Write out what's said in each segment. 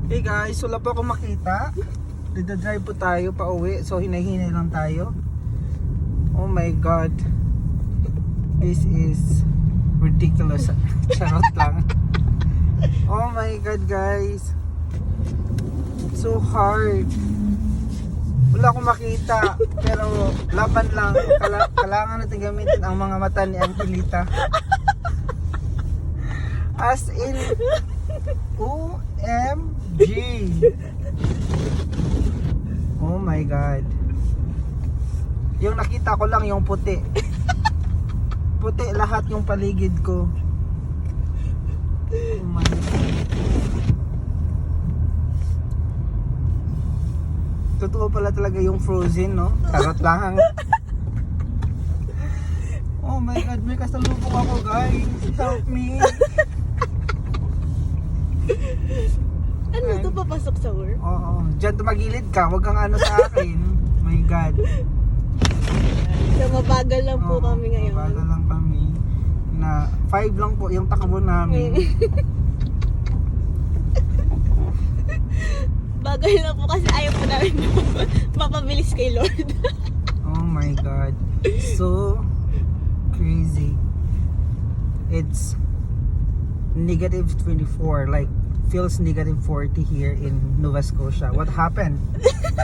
Hey guys, wala po akong makita. Nagda-drive po tayo pa uwi. So hinahinay lang tayo. Oh my god. This is ridiculous. Charot lang. Oh my god guys. So hard. Wala akong makita. Pero laban lang. Kailangan natin gamitin ang mga mata ni Angelita. As in OMG. Oh my god. Yung nakita ko lang yung puti. Puti lahat yung paligid ko. Oh my god. Totoo pala talaga yung Frozen, no? Charot lang. Oh my god, may kasalubong ako guys. Help me. Ano to, papasok sa work? Oo, dyan tumagilid ka, wag kang ano sa akin. My god. So mabagal lang po Oo, kami ngayon. mabagal lang kami. Na 5 lang po yung takbo namin. Bagal lang po kasi ayaw po namin mapabilis kay Lord. Oh my god. So crazy. It's negative 24, like feels negative 40 here in Nova Scotia. What happened?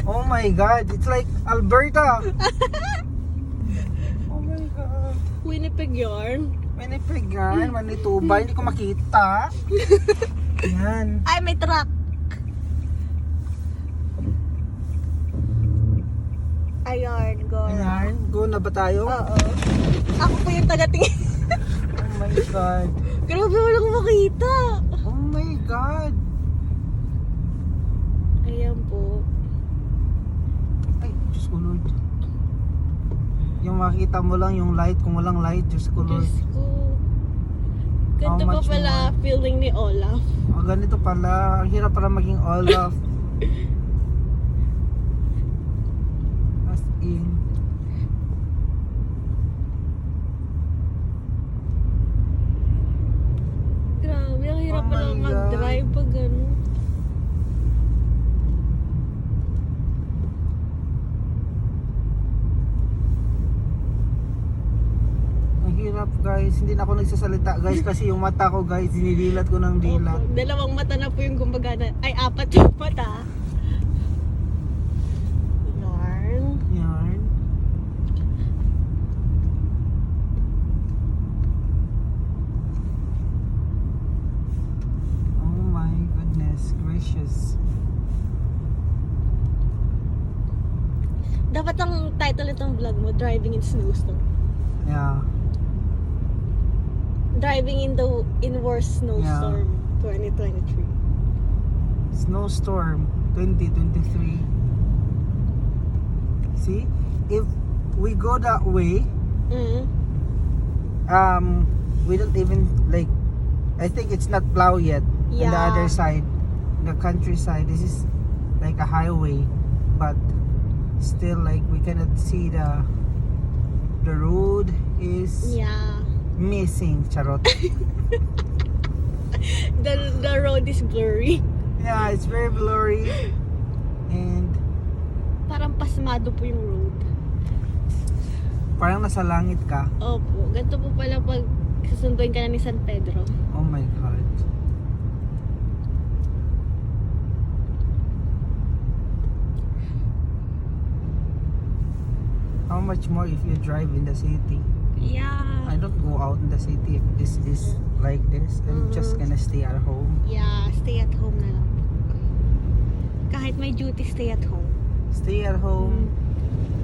Oh my god, it's like Alberta. Oh my god. Winnipeg yarn. Winnipeg yan, Manitoba, hindi ko makita. Yan. Ay, may truck. Ayan, go. Ayan, go na ba tayo? Oo. Ako po yung taga-tingin. Oh my god. Grabe, walang makita. Oh my god. Ayan po. Ay, Diyos ko Lord. Yung makita mo lang yung light, kung walang light, Diyos ko Lord. Diyos ko. Ganito How pa much pala feeling ni Olaf. Oh, ganito pala. Ang hirap para maging Olaf. As in. Grabe, ang hirap Oh pala my mag-drive pag gano'n. Ang hirap guys. Hindi na ako nagsasalita guys kasi yung mata ko guys, dinidilat ko ng dilat. Opo, dalawang mata na po yung gumagana. Ay, apat yung mata. Yarn. Yan. Oh my goodness gracious. Dapat ang title itong vlog mo, Driving in Snowstorm. Yeah. Driving in worst snowstorm 2023. Snowstorm 2023. See? If we go that way, Mm. we don't even like, I think it's not plow yet. On the Yeah. other side, the countryside, this is like a highway, but still like we cannot see the road is Yeah. missing. Charot. The road is blurry. Yeah, it's very blurry and Parang pasmado po yung road. parang nasa langit ka. Opo, ganito po pala pag susunduin ka na ni San Pedro. Oh my god. How much more if you drive in the city? Yeah. I don't go out in the city if this is like this. I'm just gonna stay at home. Yeah, stay at home na lang. Kahit may duty, stay at home. Stay at home.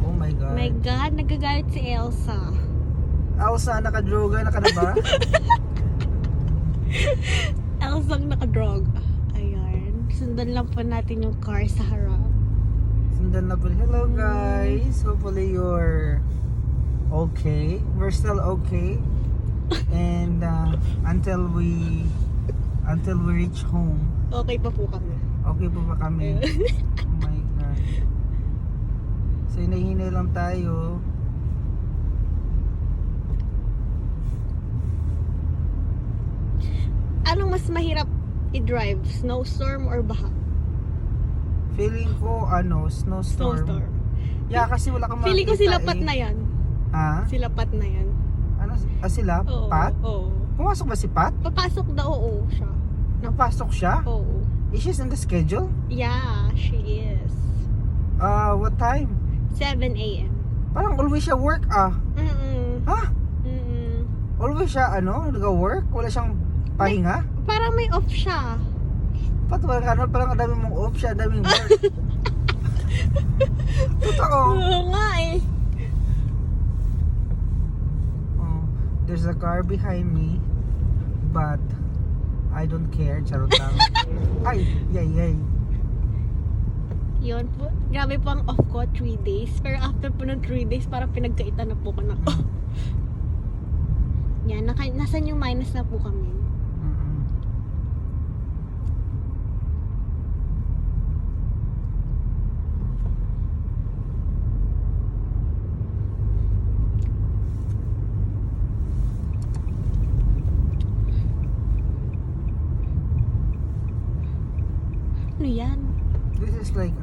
Oh my god. My God, nagagalit si Elsa. Elsa, nakadroga na ka na ba? Elsa ang nakadrog. Ayan. Sundan lang po natin yung car sa harap. Sundan na po. Hello guys. Hopefully you're okay. We're still okay. And until we reach home. Okay pa po kami. Okay po ba kami? Oh my god. So hinahinay lang tayo. Anong mas mahirap i-drive? Snowstorm or baha? Feeling ko, snowstorm. Snowstorm. Yeah, kasi wala kang makita Feeling ko sila pat eh. na yan. Ha? Sila pat na yan. Ano? Sila? Oo. Pat? Oo. Pumasok ba si Pat? Papasok daw, oo, siya. Napasok siya? Oo. Is she in the schedule? Yeah, she is. What time? 7 a.m. Parang always siya work Mm-mm. Ha? Mm-mm. Always siya nag-work? Wala siyang pahinga? Parang may off siya. Pat, parang ang dami mong off siya, ang daming work. Totoo. Oo nga eh. Oh, there's a car behind me, but I don't care. Charot lang. Ay, yay. Yun po. Grabe po ang off ko, 3 days. Pero after po ng 3 days, parang pinagkaitan na po ko na. Yan, nasan yung minus na po kami. Mm-mm. Ano yan? This is like,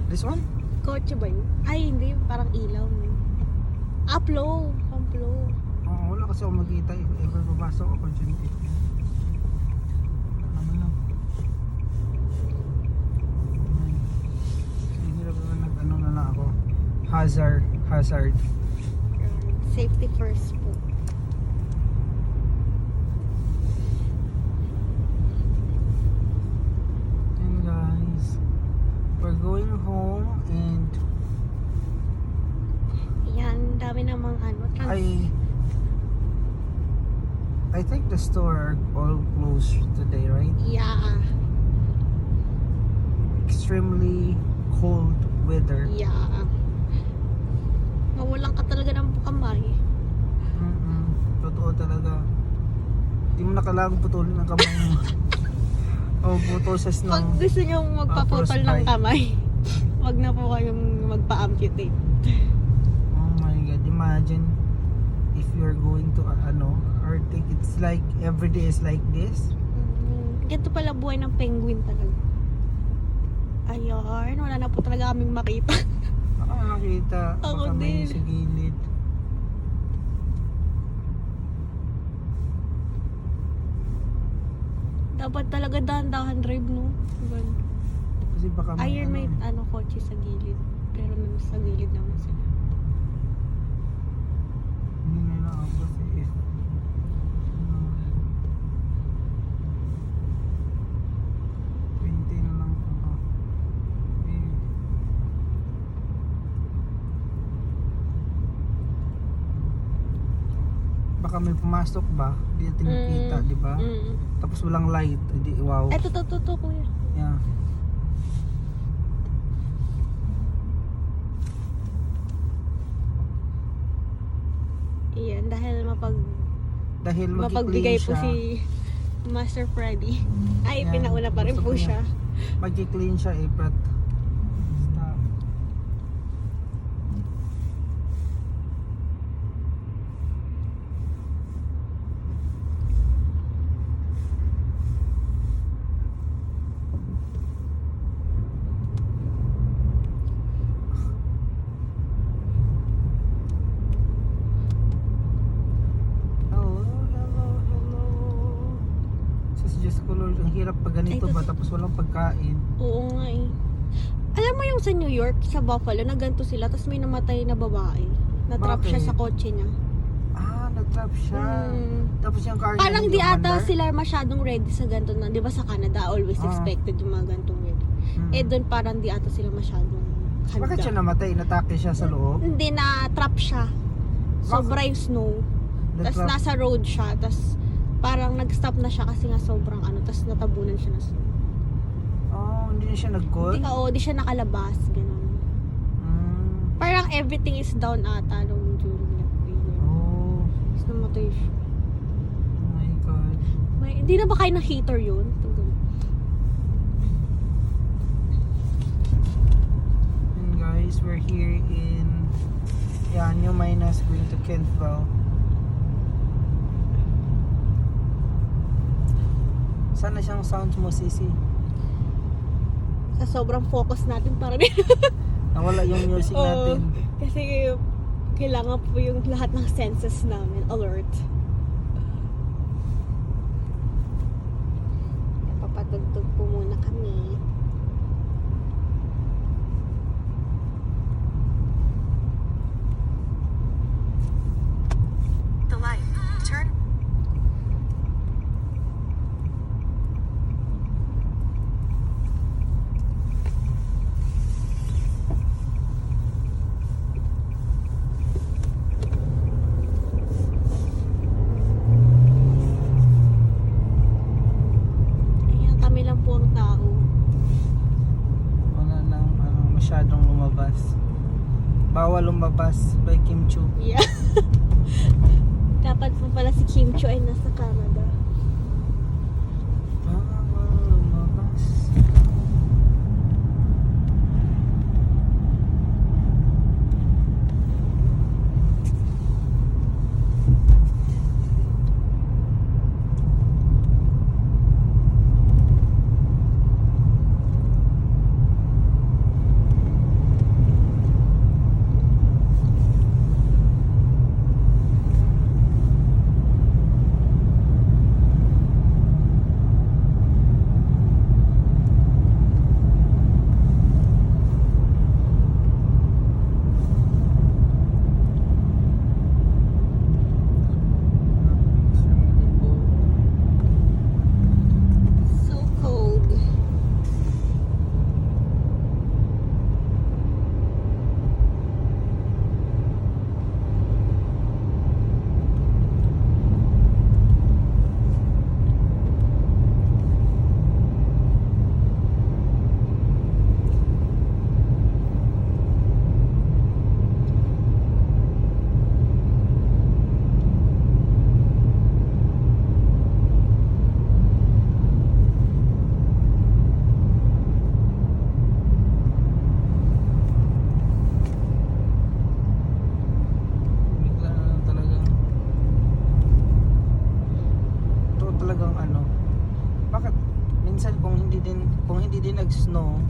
this one? Kotse ba yun? Ay, hindi. Parang ilaw. Upload. Upload. Oo, wala kasi ako makita. If ever papasok ako dyan. Ano lang. Hirap na na lang ako. Hazard. Safety first po. And guys, we're going home and Yan, dami namang I think the store are all closed today, right? Yeah. Extremely cold weather. Yeah. Mawalan ka talaga ng kamay. Totoo talaga. Hindi mo na kailangang putulin ng kamay mo. Putol sa snow. Pag gusto nyo magpaputol ng frostbite. kamay, wag na po kayong magpa-amputate. Oh my God, imagine if you're going to Arctic, it's like every day is like this. Ganito pala buhay ng penguin talaga. Ayun, wala na po talaga kaming makita. Nakita. Ako Baka may din. sa gilid. Dapat talaga dahan-dahan drive, no? Diba? Kasi baka Ayun, may kotse sa gilid. Pero sa gilid naman sila. Hindi na naabot eh. 20 na lang ako. Eh. Baka may pumasok ba? Hindi natin nakita, di ba? Tapos walang light, hindi wow. Eto, to, kuya. Yeah. Iyan, dahil Dahil mapagbigay magki-clean po siya. si Master Freddy. Ay, Yan, pinauna pa rin gusto po ko siya. Magki-clean siya eh, but stop. Hello. Sus, Diyos ko Lord, ang hirap pag ganito Ay, ba tapos walang pagkain. Oo nga eh. Alam mo yung sa New York, sa Buffalo, na ganito sila, tapos may namatay na babae. Na-trap siya Bakit? sa kotse niya. Na-trap siya. Mm. Tapos yung car niya Parang hindi di ata umandar. sila masyadong ready sa ganito na, di ba sa Canada, always expected yung mga ganitong wedding. Eh doon parang di ata sila masyadong handa. Bakit siya namatay? Natake siya sa loob? Hindi, na-trap siya. Sobra yung snow. Tapos Na-trap. nasa road siya, tapos parang nag-stop na siya kasi nga sobrang tapos natabunan siya na snow. Hindi na siya nag-call? Di siya nakalabas, gano'n. Parang everything is down ata nung during that period. Oh Tapos namatay siya. my God. Hindi na ba kayo ng heater yun? And guys, we're here in New Minas, going to Kentville. Sana siyang sounds mo, Sisi? sa sobrang focus natin para Nawala yung music natin. Kasi kailangan po yung lahat ng senses namin alert. Papadugtog po muna kami. The light. Turn. Ayan, kami lang po ang tao. Wala nang masyadong lumabas. Bawal lumabas by Kim Chu. Yeah. Dapat po pala si Kim Cho ay nasa Canada. Bawal lumabas. So cold. Bigla talagang ito talagang bakit minsan kung hindi din nag-snow